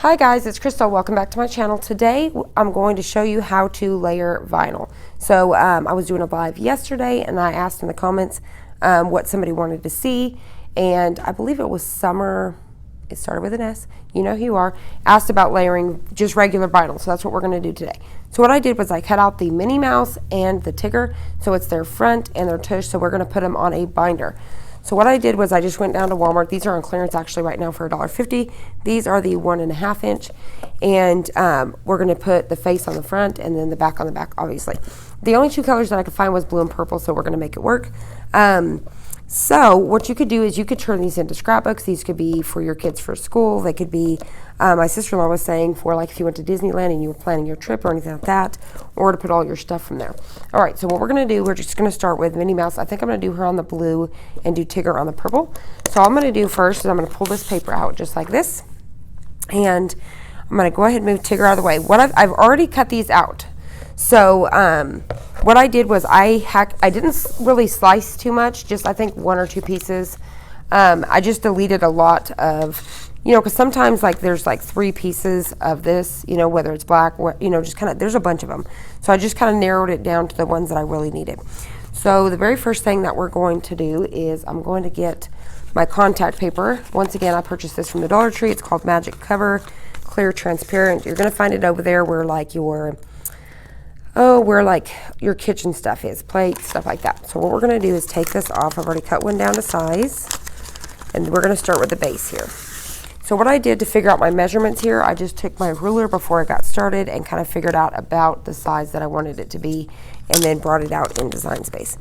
Hi guys, it's Crystal. Welcome back to my channel. Today I'm going to show you how to layer vinyl. So I was doing a live yesterday and I asked in the comments what somebody wanted to see, and I believe it was Summer, it started with an S, you know who you are, asked about layering just regular vinyl. So that's what we're going to do today. So what I did was I cut out the Minnie Mouse and the Tigger, so it's their front and their tush, so we're going to put them on a binder. So what I did was I just went down to Walmart. These are on clearance actually right now for $1.50. These are the 1.5 inch. And we're gonna put the face on the front and then the back on the back, obviously. The only two colors that I could find was blue and purple, so we're gonna make it work. So what you could do is you could turn these into scrapbooks. These could be for your kids for school. They could be, my sister-in-law was saying, for like if you went to Disneyland and you were planning your trip or anything like that, or to put all your stuff from there. All right, so what we're gonna do, we're just gonna start with Minnie Mouse. I think I'm gonna do her on the blue and do Tigger on the purple. So all I'm gonna do first is I'm gonna pull this paper out just like this. And I'm gonna go ahead and move Tigger out of the way. What I've already cut these out. So what I did was I didn't really slice too much, just I think 1 or 2 pieces. I just deleted a lot of, you know, because sometimes like there's like 3 pieces of this, you know, whether it's black, you know, just kind of, there's a bunch of them. So I just kind of narrowed it down to the ones that I really needed. So the very first thing that we're going to do is I'm going to get my contact paper. Once again, I purchased this from the Dollar Tree. It's called Magic Cover, clear, transparent. You're going to find it over there where like your kitchen stuff is, plates, stuff like that. So what we're going to do is take this off. I've already cut one down to size, and we're going to start with the base here. So what I did to figure out my measurements here, I just took my ruler before I got started and kind of figured out about the size that I wanted it to be, and then brought it out in Design Space.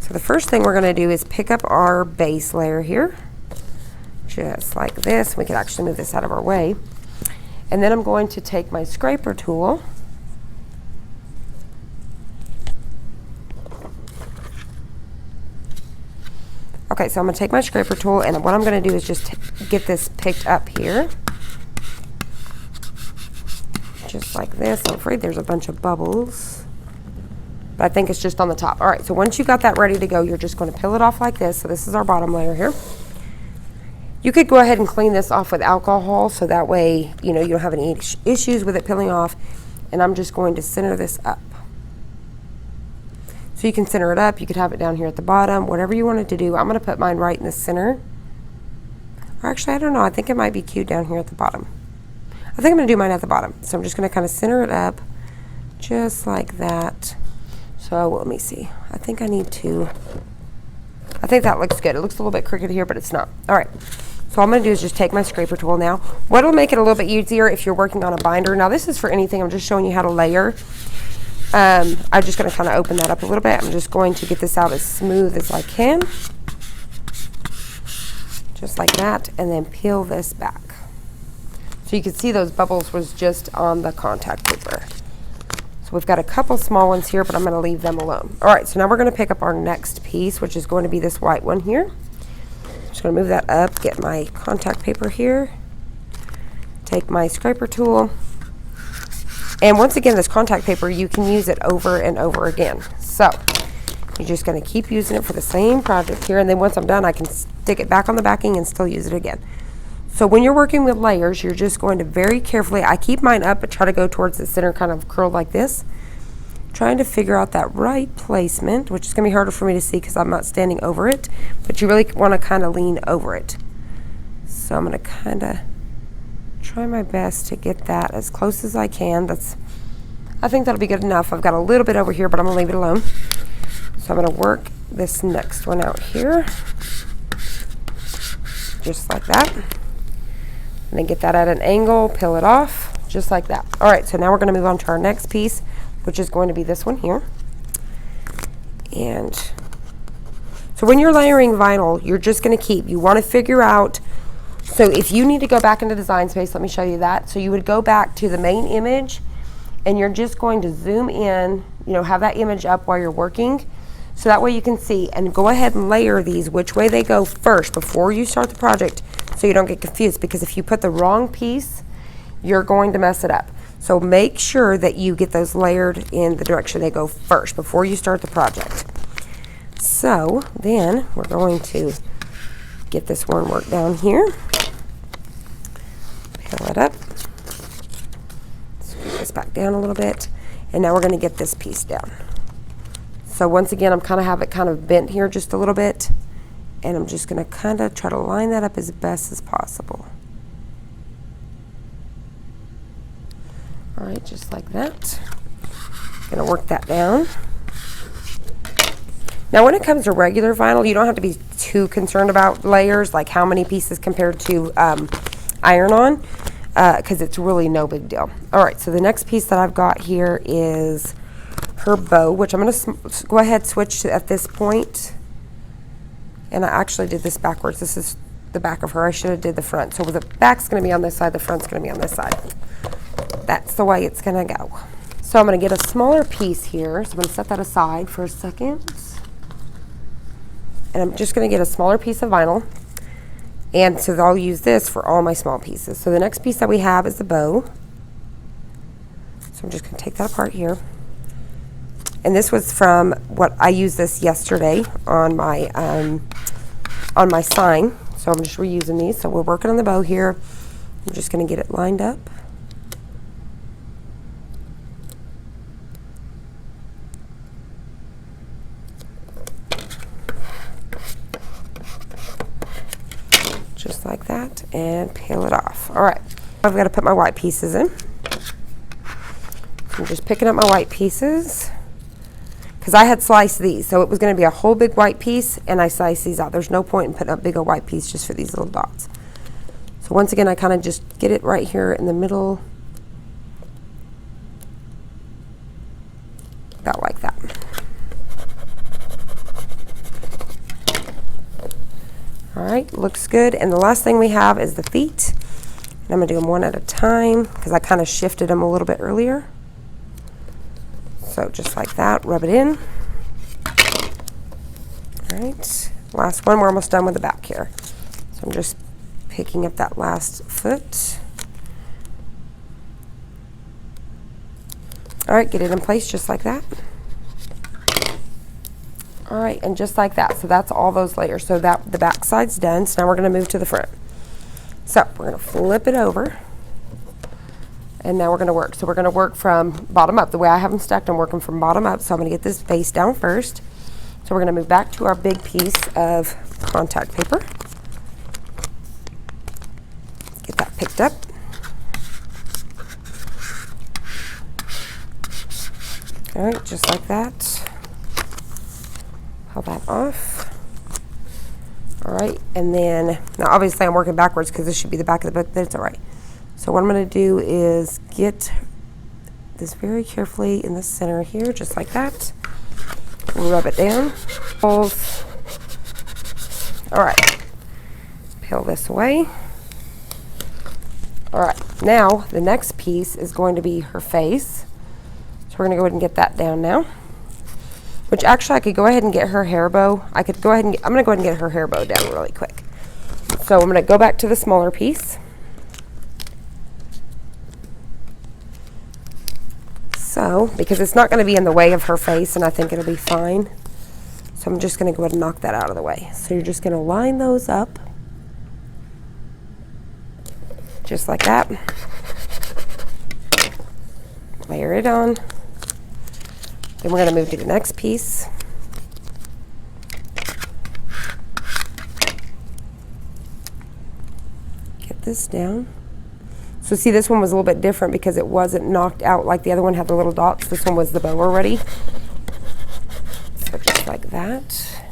So the first thing we're going to do is pick up our base layer here, just like this. We could actually move this out of our way. And then I'm going to take my scraper tool. Okay, so I'm going to take my scraper tool, and what I'm going to do is just get this picked up here. Just like this. I'm afraid there's a bunch of bubbles, but I think it's just on the top. All right, so once you got that ready to go, you're just going to peel it off like this. So this is our bottom layer here. You could go ahead and clean this off with alcohol, so that way, you know, you don't have any issues with it peeling off. And I'm just going to center this up. So you can center it up, you could have it down here at the bottom, whatever you wanted to do. I'm going to put mine right in the center. Or actually, I don't know, I think it might be cute down here at the bottom. I think I'm going to do mine at the bottom. So I'm just going to kind of center it up, just like that. So let me see. I think that looks good. It looks a little bit crooked here, but it's not. All right. So all I'm going to do is just take my scraper tool now. What'll make it a little bit easier if you're working on a binder. Now this is for anything. I'm just showing you how to layer. I'm just going to kind of open that up a little bit. I'm just going to get this out as smooth as I can. Just like that. And then peel this back. So you can see those bubbles was just on the contact paper. So we've got a couple small ones here, but I'm going to leave them alone. All right, so now we're going to pick up our next piece, which is going to be this white one here. I'm just going to move that up, get my contact paper here, take my scraper tool. And once again, this contact paper, you can use it over and over again. So you're just going to keep using it for the same project here, and then once I'm done, I can stick it back on the backing and still use it again. So when you're working with layers, you're just going to very carefully, I keep mine up but try to go towards the center, kind of curled like this, trying to figure out that right placement, which is going to be harder for me to see because I'm not standing over it, but you really want to kind of lean over it. So I'm going to kind of try my best to get that as close as I can. I think that'll be good enough. I've got a little bit over here, but I'm going to leave it alone. So I'm going to work this next one out here, just like that. And then get that at an angle, peel it off, just like that. All right, so now we're going to move on to our next piece, which is going to be this one here. And so when you're layering vinyl, you're just going to you want to figure out, so if you need to go back into Design Space, let me show you that. So you would go back to the main image, and you're just going to zoom in, you know, have that image up while you're working, so that way you can see, and go ahead and layer these which way they go first before you start the project, so you don't get confused, because if you put the wrong piece, you're going to mess it up. So make sure that you get those layered in the direction they go first before you start the project. So then we're going to get this one worked down here, peel it up, this back down a little bit. And now we're going to get this piece down. So once again, I'm have it kind of bent here just a little bit. And I'm just going to kind of try to line that up as best as possible. All right, just like that. Going to work that down. Now when it comes to regular vinyl, you don't have to be too concerned about layers, like how many pieces compared to iron-on, because it's really no big deal. All right, so the next piece that I've got here is her bow, which I'm going to go ahead and switch to at this point. And I actually did this backwards. This is the back of her. I should have did the front. So the back's going to be on this side, the front's going to be on this side. That's the way it's going to go. So I'm going to get a smaller piece here. So I'm going to set that aside for a second. And I'm just going to get a smaller piece of vinyl. And so I'll use this for all my small pieces. So the next piece that we have is the bow. So I'm just going to take that apart here. And this was from what I used this yesterday on my sign. So I'm just reusing these. So we're working on the bow here. I'm just going to get it lined up. Just like that, and peel it off. All right, I've got to put my white pieces in. So I'm just picking up my white pieces because I had sliced these, so it was going to be a whole big white piece, and I sliced these out. There's no point in putting a big old white piece just for these little dots. So once again, I kind of just get it right here in the middle, about like that. All right, looks good. And the last thing we have is the feet. And I'm going to do them one at a time because I kind of shifted them a little bit earlier. So just like that, rub it in. All right, last one. We're almost done with the back here. So I'm just picking up that last foot. All right, get it in place just like that. All right, and just like that. So that's all those layers. So that the back side's done. So now we're going to move to the front. So we're going to flip it over. And now we're going to work. So we're going to work from bottom up. The way I have them stacked, I'm working from bottom up. So I'm going to get this face down first. So we're going to move back to our big piece of contact paper. Get that picked up. All right, just like that. Pull that off. All right, and then, now obviously I'm working backwards because this should be the back of the book, but it's all right. So what I'm going to do is get this very carefully in the center here, just like that. Rub it down. Pulls. All right, peel this away. All right, now the next piece is going to be her face. So we're going to go ahead and get that down now. Which actually I could go ahead and get her hair bow. I could go ahead and I'm going to go ahead and get her hair bow down really quick. So I'm going to go back to the smaller piece. So, because it's not going to be in the way of her face and I think it'll be fine. So I'm just going to go ahead and knock that out of the way. So you're just going to line those up. Just like that. Layer it on. Then we're going to move to the next piece. Get this down. So see, this one was a little bit different because it wasn't knocked out like the other one had the little dots. This one was the bow already. So just like that.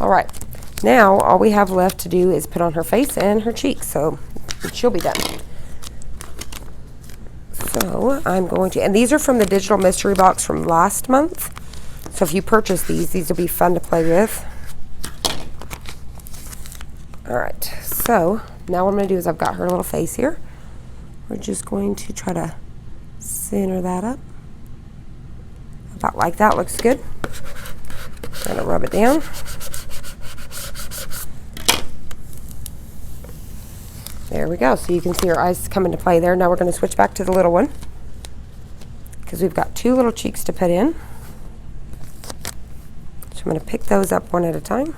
All right. Now all we have left to do is put on her face and her cheeks. So she'll be done. So I'm going to, and these are from the digital mystery box from last month. So if you purchase these will be fun to play with. All right, so now what I'm going to do is I've got her little face here. We're just going to try to center that up. About like that, looks good. I'm going to rub it down. There we go. So you can see her eyes come into play there. Now we're going to switch back to the little one because we've got two little cheeks to put in. So I'm going to pick those up one at a time.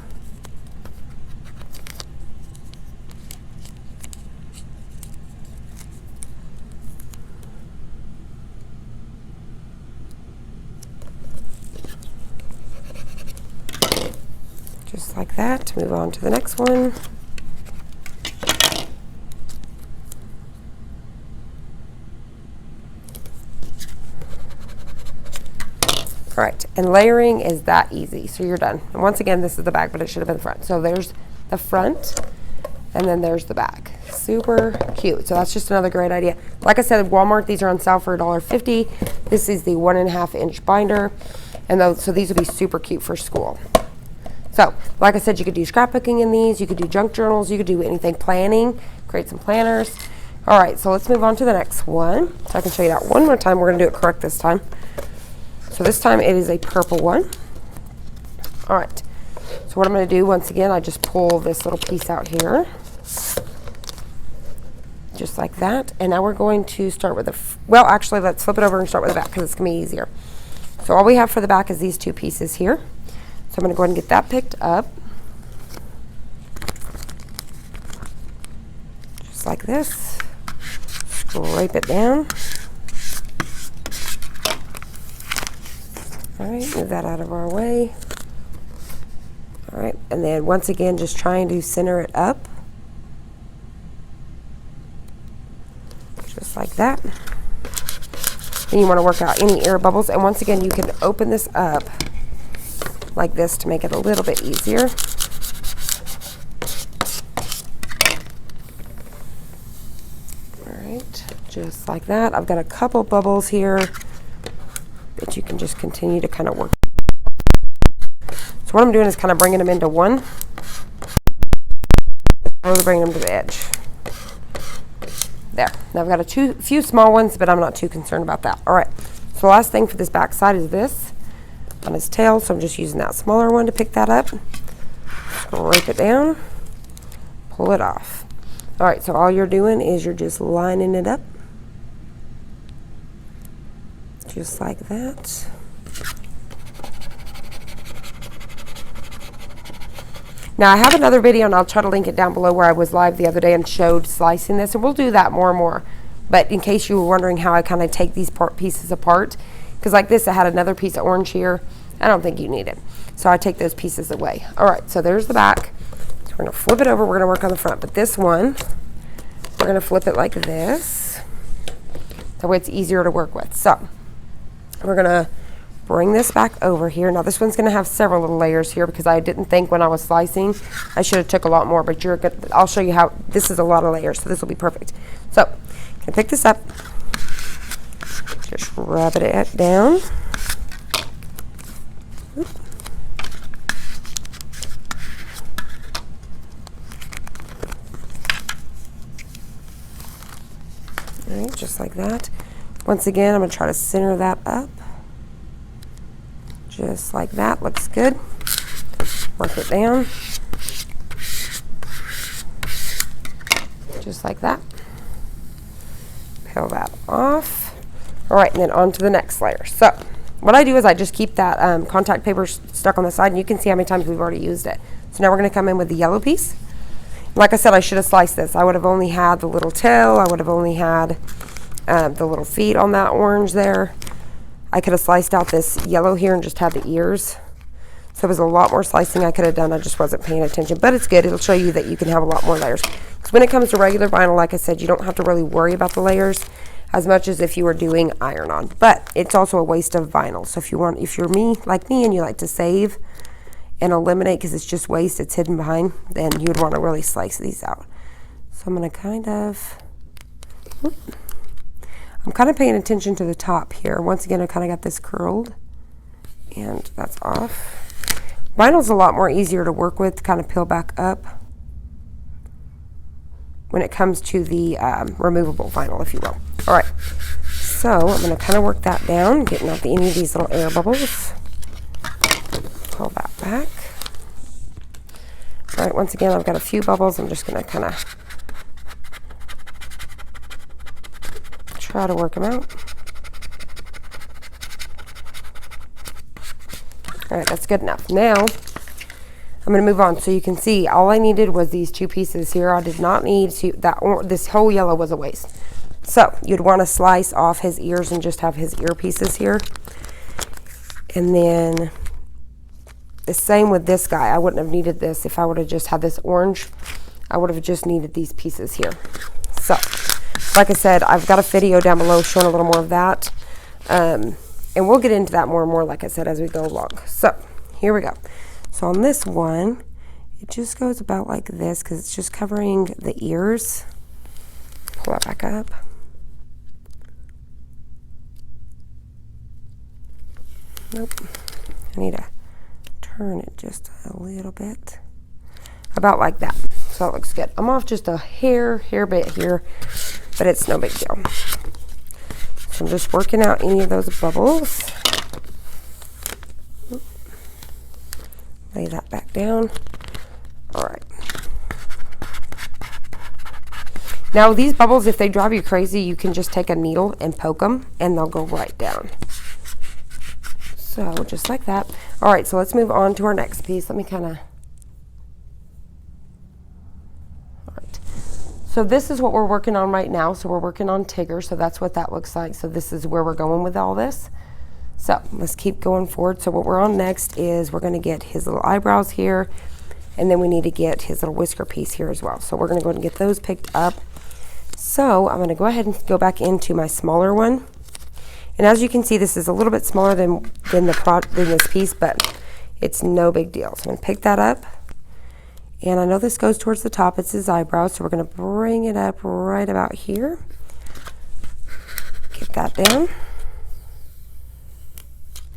like that. Move on to the next one. All right, and layering is that easy, so you're done. And once again, this is the back, but it should have been the front. So there's the front, and then there's the back. Super cute. So that's just another great idea. Like I said, at Walmart, these are on sale for $1.50. This is the 1.5 inch binder, and so these would be super cute for school. So, like I said, you could do scrapbooking in these. You could do junk journals. You could do anything, planning, create some planners. All right, so let's move on to the next one. So I can show you that one more time. We're going to do it correct this time. So this time it is a purple one. All right, so what I'm going to do, once again, I just pull this little piece out here. Just like that. And now we're going to start with the, well, actually, let's flip it over and start with the back because it's going to be easier. So all we have for the back is these two pieces here. So I'm going to go ahead and get that picked up. Just like this. Scrape it down. All right, move that out of our way. All right, and then once again, just trying to center it up. Just like that. Then you want to work out any air bubbles. And once again, you can open this up like this to make it a little bit easier. All right, just like that. I've got a couple bubbles here that you can just continue to kind of work. So what I'm doing is kind of bringing them into one. Really bringing them to the edge. There. Now I've got a few small ones, but I'm not too concerned about that. All right. So the last thing for this back side is this on his tail. So I'm just using that smaller one to pick that up. Scrape it down. Pull it off. All right. So all you're doing is you're just lining it up. Just like that. Now I have another video, and I'll try to link it down below, where I was live the other day and showed slicing this, and we'll do that more and more. But in case you were wondering how I kind of take these pieces apart, because like this, I had another piece of orange here. I don't think you need it. So I take those pieces away. All right, so there's the back. So we're going to flip it over. We're going to work on the front. But this one, we're going to flip it like this. That way it's easier to work with. So we're going to bring this back over here. Now this one's going to have several little layers here because I didn't think when I was slicing I should have took a lot more, but I'll show you how this is a lot of layers, so this will be perfect. So I'm going to pick this up, just rub it down. All right, just like that. Once again, I'm going to try to center that up. Just like that. Looks good. Work it down. Just like that. Peel that off. All right, and then on to the next layer. So what I do is I just keep that contact paper stuck on the side, and you can see how many times we've already used it. So now we're going to come in with the yellow piece. Like I said, I should have sliced this. I would have only had the little tail. I would have only had the little feet on that orange there. I could have sliced out this yellow here and just had the ears. So there was a lot more slicing I could have done. I just wasn't paying attention. But it's good. It'll show you that you can have a lot more layers. Because when it comes to regular vinyl, like I said, you don't have to really worry about the layers as much as if you were doing iron-on. But it's also a waste of vinyl. So if you're like me, and you like to save and eliminate because it's just waste, it's hidden behind, then you would want to really slice these out. So I'm going to kind of... I'm kind of paying attention to the top here. Once again, I kind of got this curled, and that's off. Vinyl's a lot more easier to work with, to kind of peel back up when it comes to the removable vinyl, if you will. All right, so I'm going to kind of work that down, getting out any of these little air bubbles. Pull that back. All right, once again, I've got a few bubbles. I'm just going to kind of try to work them out. All right, that's good enough. Now, I'm going to move on. So you can see all I needed was these two pieces here. I did not need to, this whole yellow was a waste. So you'd want to slice off his ears and just have his ear pieces here. And then the same with this guy. I wouldn't have needed this if I would have just had this orange. I would have just needed these pieces here. So, like I said, I've got a video down below showing a little more of that. And we'll get into that more and more, like I said, as we go along. So, here we go. So on this one, it just goes about like this because it's just covering the ears. Pull that back up. Nope. I need to turn it just a little bit. About like that. So it looks good. I'm off just a hair bit here, but it's no big deal. So I'm just working out any of those bubbles. Lay that back down. All right. Now these bubbles, if they drive you crazy, you can just take a needle and poke them and they'll go right down. So just like that. All right, so let's move on to our next piece. Let me kind of, all right. So this is what we're working on right now. So we're working on Tigger, so that's what that looks like. So this is where we're going with all this. So let's keep going forward. So what we're on next is we're gonna get his little eyebrows here, and then we need to get his little whisker piece here as well. So we're gonna go ahead and get those picked up. So I'm gonna go ahead and go back into my smaller one. And as you can see, this is a little bit smaller than this piece, but it's no big deal. So I'm gonna pick that up. And I know this goes towards the top, it's his eyebrows, so we're gonna bring it up right about here. Get that down.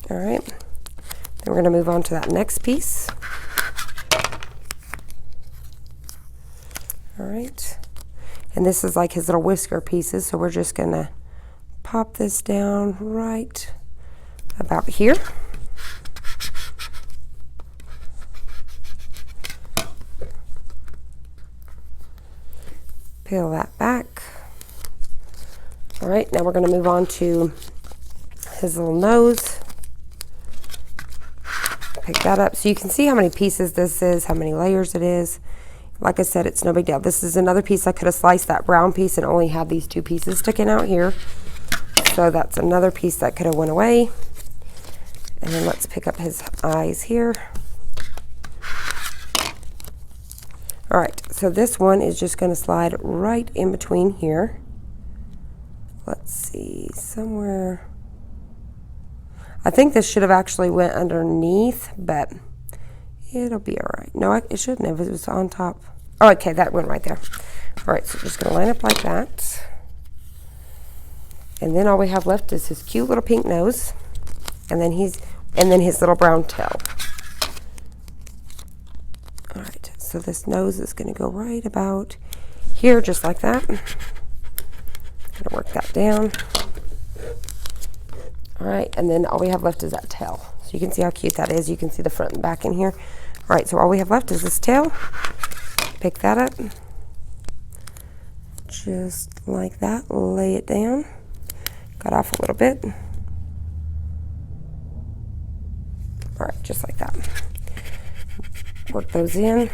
All right, then we're gonna move on to that next piece. All right, and this is like his little whisker pieces, so we're just gonna pop this down right about here. Peel that back. All right, now we're gonna move on to his little nose. Pick that up so you can see how many pieces this is, how many layers it is. Like I said, it's no big deal. This is another piece. I could have sliced that brown piece and only had these two pieces sticking out here. So that's another piece that could have went away. And then let's pick up his eyes here. All right, so this one is just gonna slide right in between here. Let's see, somewhere. I think this should have actually went underneath, but it'll be all right. No, it shouldn't have. It was on top. Oh, okay, that went right there. All right, so just gonna line up like that. And then all we have left is his cute little pink nose, and then his little brown tail. All right, so this nose is gonna go right about here, just like that. Gonna work that down. All right, and then all we have left is that tail. So you can see how cute that is. You can see the front and back in here. All right, so all we have left is this tail. Pick that up. Just like that, lay it down. Cut off a little bit. All right, just like that. Work those in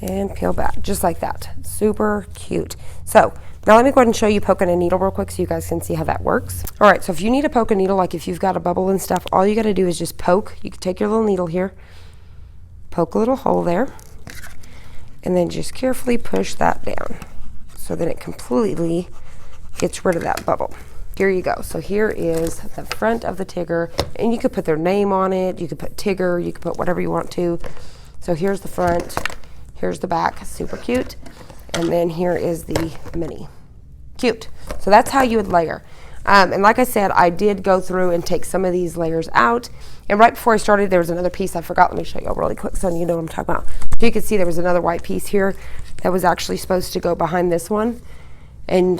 and peel back, just like that. Super cute. So now let me go ahead and show you poking a needle real quick so you guys can see how that works. All right, so if you need to poke a needle, like if you've got a bubble and stuff, all you gotta do is just poke. You can take your little needle here, poke a little hole there, and then just carefully push that down so that it completely gets rid of that bubble. Here you go. So here is the front of the Tigger, and you could put their name on it. You could put Tigger, you could put whatever you want to. So here's the front, here's the back, super cute. And then here is the mini. Cute. So that's how you would layer. And like I said, I did go through and take some of these layers out. And right before I started, there was another piece I forgot. Let me show you really quick so you know what I'm talking about. So you can see there was another white piece here that was actually supposed to go behind this one. And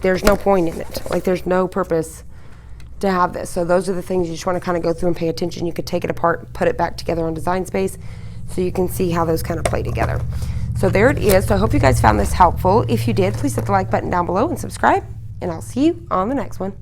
there's no point in it. Like there's no purpose to have this. So those are the things you just want to kind of go through and pay attention. You could take it apart, put it back together on Design Space so you can see how those kind of play together. So there it is. So I hope you guys found this helpful. If you did, please hit the like button down below and subscribe, and I'll see you on the next one.